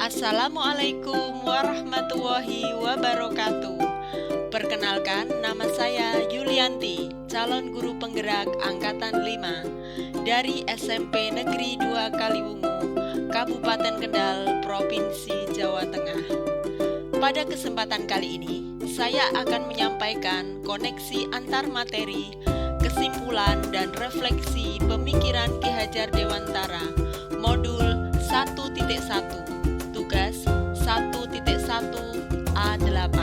Assalamualaikum warahmatullahi wabarakatuh. Perkenalkan, nama saya Yulianti, calon guru penggerak Angkatan 5 dari SMP Negeri 2 Kaliwungu, Kabupaten Kendal, Provinsi Jawa Tengah. Pada kesempatan kali ini, saya akan menyampaikan koneksi antar materi, kesimpulan dan refleksi pemikiran Ki Hajar Dewantara, modul 1.1, tugas 1.1 A8.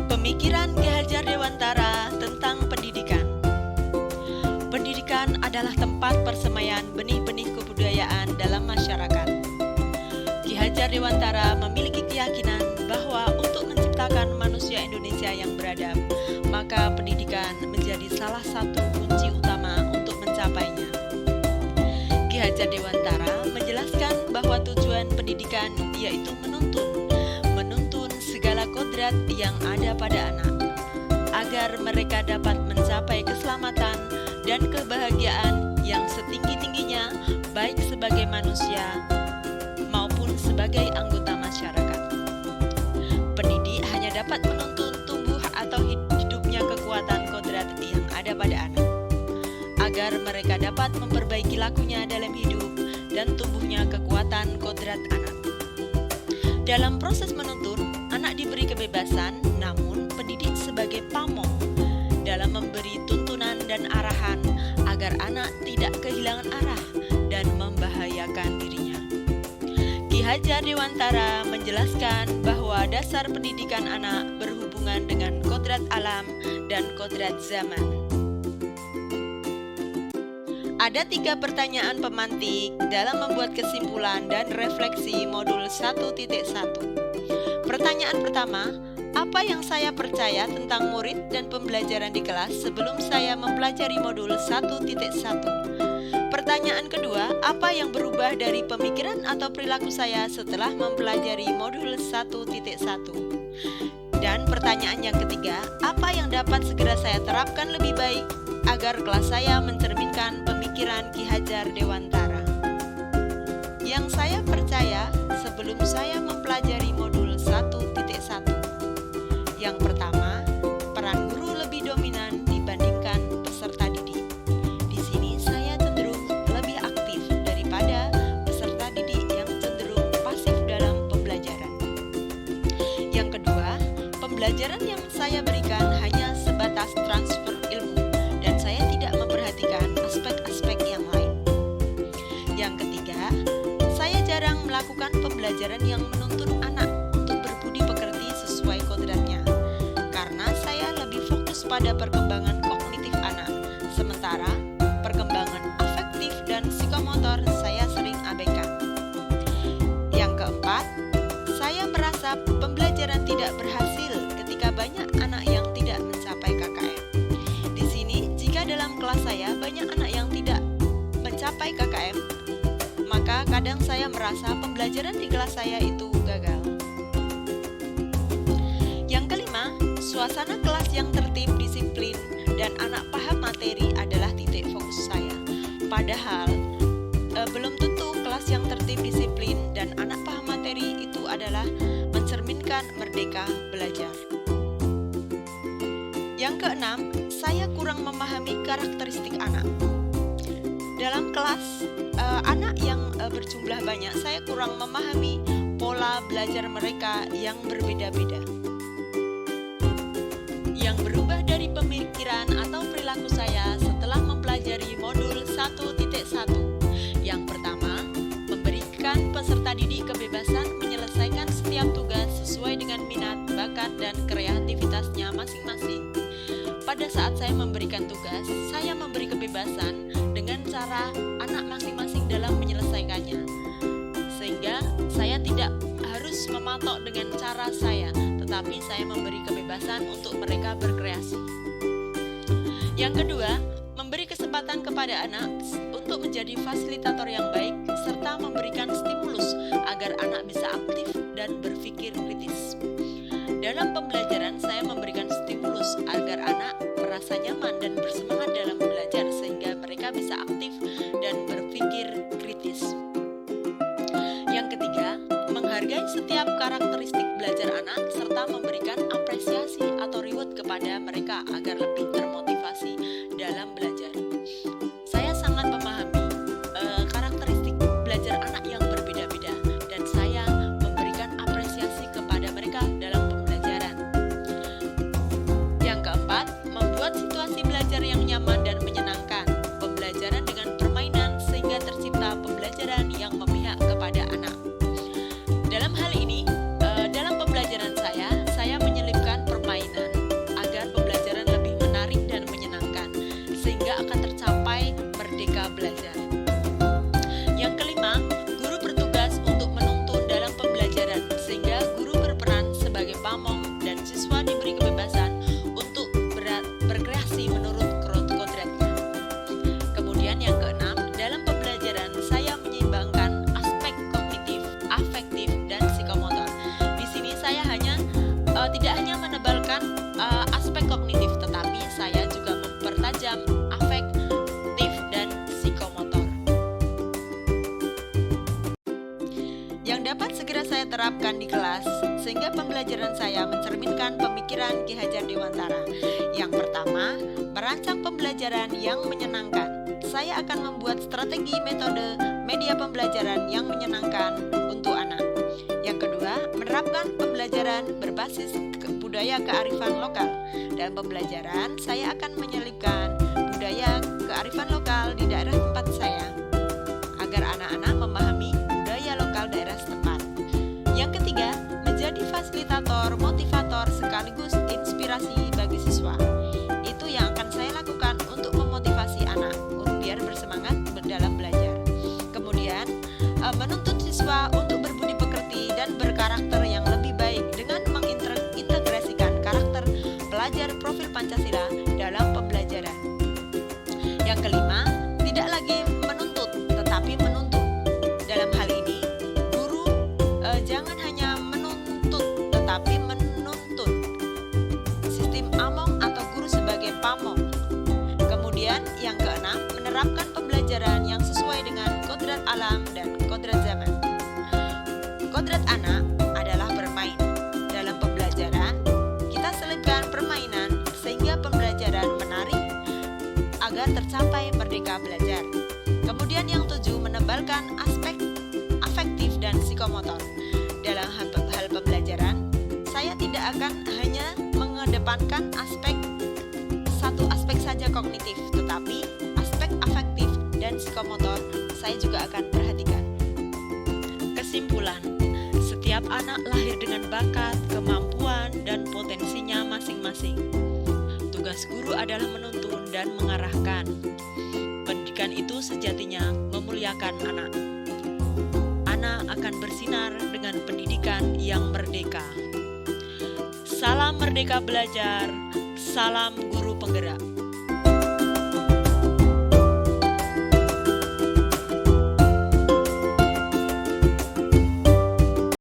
Pemikiran Ki Hajar Dewantara tentang pendidikan. Pendidikan adalah tempat persemaian benih-benih kebudayaan dalam masyarakat. Ki Hajar Dewantara memiliki keyakinan bahwa untuk menciptakan manusia Indonesia yang beradab, maka pendidikan menjadi salah satu kunci utama untuk mencapainya. Ki Hajar Dewantara menjelaskan bahwa tujuan pendidikan yaitu menuntun segala kodrat yang ada pada anak, agar mereka dapat mencapai keselamatan dan kebahagiaan yang setinggi-tingginya, baik sebagai manusia maupun sebagai anggota masyarakat. Pendidik hanya dapat menuntun tumbuh atau hidupnya kekuatan kodrat yang ada pada anak, agar mereka dapat memperbaiki lakunya dalam hidup dan tumbuhnya kekuatan kodrat anak. Dalam proses menuntun, anak diberi kebebasan, namun pendidik sebagai pamong dalam memberi tuntunan dan arahan agar anak tidak kehilangan arah dan membahayakan dirinya. Ki Hajar Dewantara menjelaskan bahwa dasar pendidikan anak berhubungan dengan kodrat alam dan kodrat zaman. Ada 3 pertanyaan pemantik dalam membuat kesimpulan dan refleksi modul 1.1. Pertanyaan pertama, apa yang saya percaya tentang murid dan pembelajaran di kelas sebelum saya mempelajari modul 1.1? Pertanyaan kedua, apa yang berubah dari pemikiran atau perilaku saya setelah mempelajari modul 1.1? Dan pertanyaan yang ketiga, apa yang dapat segera saya terapkan lebih baik agar kelas saya mencerminkan pemikiran Ki Hajar Dewantara? Yang saya percaya sebelum saya mempelajari modul 1.1. Yang pertama, peran guru lebih dominan dibandingkan peserta didik. Di sini saya cenderung lebih aktif daripada peserta didik yang cenderung pasif dalam pembelajaran. Yang kedua, pembelajaran yang saya berikan hanya sebatas transfer ilmu dan saya tidak memperhatikan aspek-aspek yang lain. Yang ketiga, saya jarang melakukan pembelajaran yang menuntun anak untuk berbudi pekerti sesuai kodratnya, karena saya lebih fokus pada perkembangan kognitif anak, sementara perkembangan afektif dan psikomotor saya sering abaikan. Yang keempat, saya merasa pembelajaran tidak berhasil ketika banyak anak yang tidak mencapai KKM. Di sini, jika dalam kelas saya banyak anak yang tidak mencapai KKM, maka kadang saya merasa pembelajaran di kelas saya itu gagal. Yang kelima, suasana kelas yang tertib, disiplin, dan anak paham materi adalah titik fokus saya. Padahal, belum tentu kelas yang tertib, disiplin, dan anak paham materi itu adalah mencerminkan merdeka belajar. Yang keenam, saya kurang memahami karakteristik anak. Dalam kelas anak yang berjumlah banyak, saya kurang memahami pola belajar mereka yang berbeda-beda. Yang berubah dari pemikiran atau perilaku saya setelah mempelajari modul 1.1. Yang pertama, memberikan peserta didik kebebasan menyelesaikan setiap tugas sesuai dengan minat, bakat, dan kreativitasnya masing-masing. Pada saat saya memberikan tugas, saya memberi kebebasan dengan cara anak masing-masing dalam menyelesaikannya, sehingga saya tidak harus mematok dengan cara saya, tetapi saya memberi kebebasan untuk mereka berkreasi. Yang kedua, memberi kesempatan kepada anak untuk menjadi fasilitator yang baik, serta memberikan stimulus agar anak bisa aktif dan berpikir kritis. Dalam pembelajaran, saya memberikan stimulus agar anak merasa nyaman dan bersemangat dalam belajar, sehingga mereka bisa aktif dan berpikir kritis. Yang ketiga, Menghargai setiap karakteristik belajar anak serta memberikan apresiasi atau reward kepada mereka agar lebih termotivasi dalam belajar. Saya sangat memahami karakteristik belajar anak yang berbeda-beda dan saya memberikan apresiasi kepada mereka dalam pembelajaran. Yang keempat, membuat situasi belajar yang nyaman dan menyenangkan. Pembelajaran dengan permainan sehingga tercipta pembelajaran yang memihak kepada anak. Dalam hal ini, dalam pembelajaran saya menyelipkan permainan agar pembelajaran lebih menarik dan menyenangkan, sehingga akan tercapai merdeka belajar. Yang kelima, guru bertugas untuk menuntun dalam pembelajaran, sehingga guru berperan sebagai pamong dan siswa diberi kebebasan untuk berkreasi menurut kodratnya. Kemudian yang keenam, dalam pembelajaran saya menyeimbangkan aspek kognitif, afektif, dan psikomotor. Di sini saya tidak hanya menebalkan aspek kognitif, tetapi saya juga mempertajam afektif dan psikomotor. Yang dapat segera saya terapkan di kelas, sehingga pembelajaran saya mencerminkan pemikiran Ki Hajar Dewantara. Yang pertama, merancang pembelajaran yang menyenangkan. Saya akan membuat strategi metode media pembelajaran yang menyenangkan untuk anak. Yang kedua, menerapkan pembelajaran berbasis budaya kearifan lokal. Dalam pembelajaran, saya akan menyelipkan budaya kearifan lokal di daerah tempat saya, agar anak-anak memahami budaya lokal daerah setempat. Yang ketiga, menjadi fasilitator, motivator, sekaligus inspirasi bagi siswa. Itu yang akan saya lakukan untuk memotivasi anak biar bersemangat dalam belajar. Kemudian, menuntut siswa untuk berbudi pekerti dan berkarakter yang lebih baik dengan mengintegrasikan karakter pelajar profil Pancasila dalam pembelajaran. Yang kelima, tidak lagi menuntut, tetapi menuntun. Dalam hal ini, guru jangan hanya menuntut, tetapi menuntun. Sistem among atau guru sebagai pamong. Kemudian yang keenam, menerapkan pembelajaran yang sesuai dengan kodrat alam dan kodrat zaman. Kodrat anak adalah bermain. Dalam pembelajaran, kita selipkan permainan sehingga pembelajaran menarik agar tercapai merdeka belajar. Kemudian yang tujuh, menebalkan aspek afektif dan psikomotor. Dalam hal pembelajaran, saya tidak akan hanya mengedepankan satu aspek saja kognitif, tetapi aspek afektif dan psikomotor saya juga akan perhatikan. Kesimpulan, setiap anak lahir dengan bakat, kemampuan, dan potensinya masing-masing. Tugas guru adalah menuntun dan mengarahkan. Pendidikan itu sejatinya memuliakan anak. Anak akan bersinar dengan pendidikan yang merdeka. Salam merdeka belajar, salam guru penggerak.